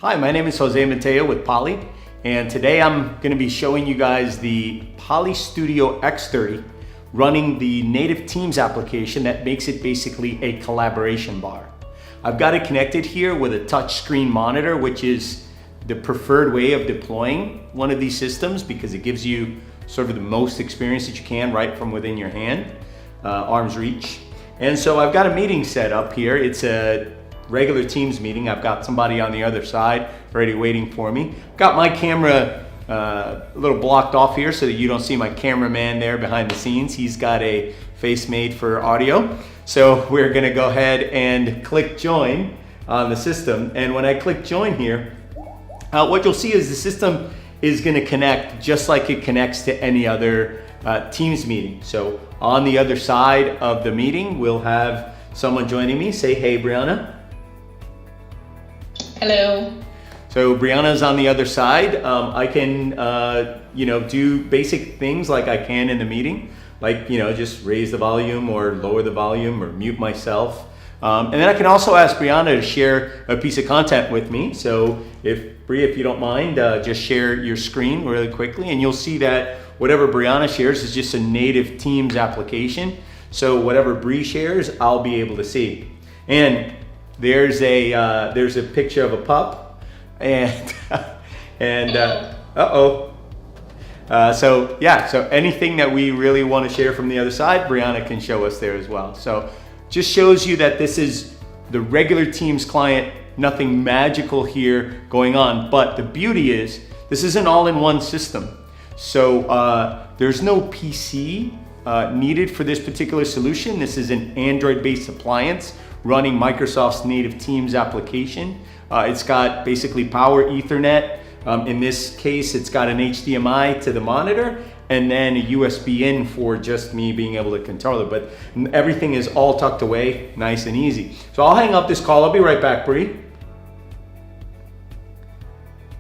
Hi, my name is Jose Mateo with Poly, and today I'm going to be showing you guys the Poly Studio X30 running the native Teams application that makes it basically a collaboration bar. I've got it connected here with a touchscreen monitor, which is the preferred way of deploying one of these systems because it gives you sort of the most experience that you can right from within your hand, arm's reach. And so I've got a meeting set up here. It's a regular Teams meeting. I've got somebody on the other side already waiting for me. Got my camera a little blocked off here so that you don't see my cameraman there behind the scenes. He's got a face made for audio. So we're gonna go ahead and click join on the system. And when I click join here, what you'll see is the system is gonna connect just like it connects to any other Teams meeting. So on the other side of the meeting, we'll have someone joining me. Say, hey, Brianna. Hello. So Brianna's on the other side. I can, do basic things like I can in the meeting, like, just raise the volume or lower the volume or mute myself. And then I can also ask Brianna to share a piece of content with me. So Bri, if you don't mind, just share your screen really quickly, and you'll see that whatever Brianna shares is just a native Teams application. So whatever Bri shares, I'll be able to see. And there's a picture of a pup, and so anything that we really want to share from the other side, Brianna can show us there as well. So just shows you that this is the regular Teams client, nothing magical here going on. But the beauty is this is an all-in-one system. So there's no PC needed for this particular solution. This is an Android-based appliance running Microsoft's native Teams application. It's got basically power Ethernet. In this case, it's got an HDMI to the monitor and then a USB in for just me being able to control it. But everything is all tucked away, nice and easy. So I'll hang up this call. I'll be right back, Bri.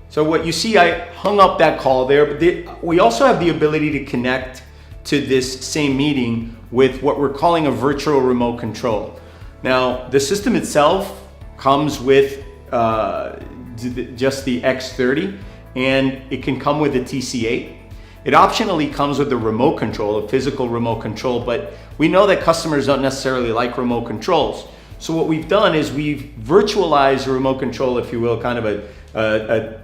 So what you see, I hung up that call there, but we also have the ability to connect to this same meeting with what we're calling a virtual remote control. Now, the system itself comes with just the X30, and it can come with a TC8. It optionally comes with a remote control, a physical remote control, but we know that customers don't necessarily like remote controls. So what we've done is we've virtualized a remote control, if you will, kind of a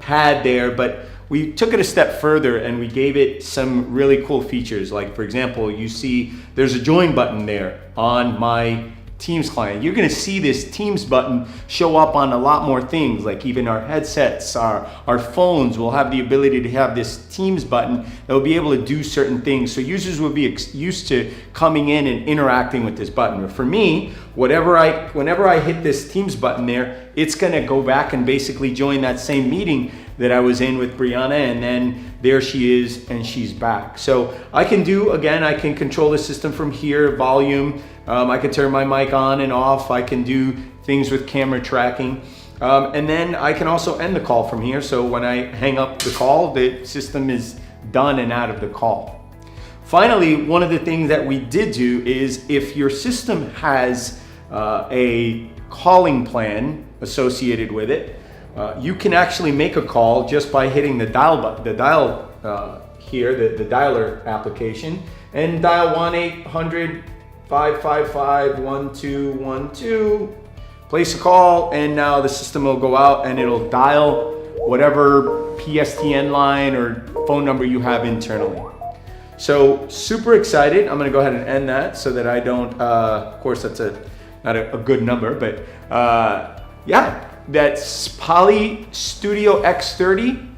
pad there, but we took it a step further and we gave it some really cool features. Like, for example, you see there's a join button there on my Teams client. You're going to see this Teams button show up on a lot more things, like even our headsets, our phones will have the ability to have this Teams button that will be able to do certain things. So users will be used to coming in and interacting with this button. For me, whenever I hit this Teams button there, it's going to go back and basically join that same meeting that I was in with Brianna, and then there she is and she's back. So I can control the system from here, volume, I can turn my mic on and off, I can do things with camera tracking, and then I can also end the call from here. So when I hang up the call, the system is done and out of the call. Finally, one of the things that we did do is if your system has a calling plan associated with it, you can actually make a call just by hitting the dial button, the dialer application, and dial 1-800-555-1212, place a call, and now the system will go out and it'll dial whatever PSTN line or phone number you have internally. So super excited. I'm gonna go ahead and end that so that I don't, of course that's not a good number, but yeah. That's Poly Studio X30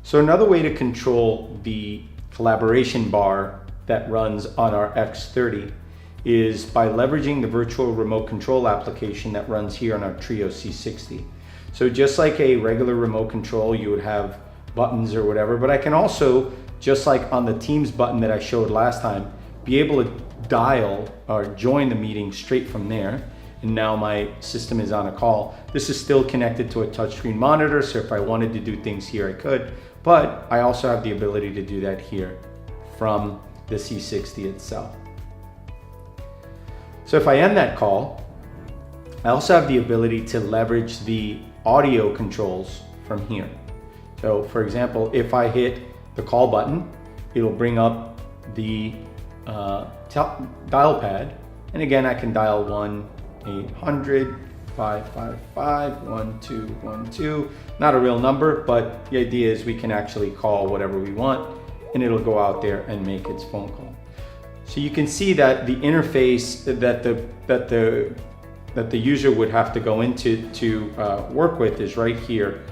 So another way to control the collaboration bar that runs on our X30 is by leveraging the virtual remote control application that runs here on our Trio C60. So just like a regular remote control, you would have buttons or whatever, but I can also, just like on the Teams button that I showed last time, be able to dial or join the meeting straight from there. And now my system is on a call. This is still connected to a touchscreen monitor, so if I wanted to do things here, I could, but I also have the ability to do that here from the C60 itself. So if I end that call, I also have the ability to leverage the audio controls from here. So for example, if I hit the call button, it'll bring up the dial pad. And again, I can dial 1-800-555-1212. Not a real number, but the idea is we can actually call whatever we want and it'll go out there and make its phone call. So you can see that the interface that the user would have to go into to work with is right here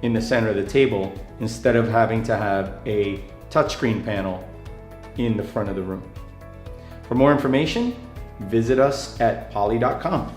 in the center of the table, instead of having to have a touchscreen panel in the front of the room. For more information, visit us at poly.com.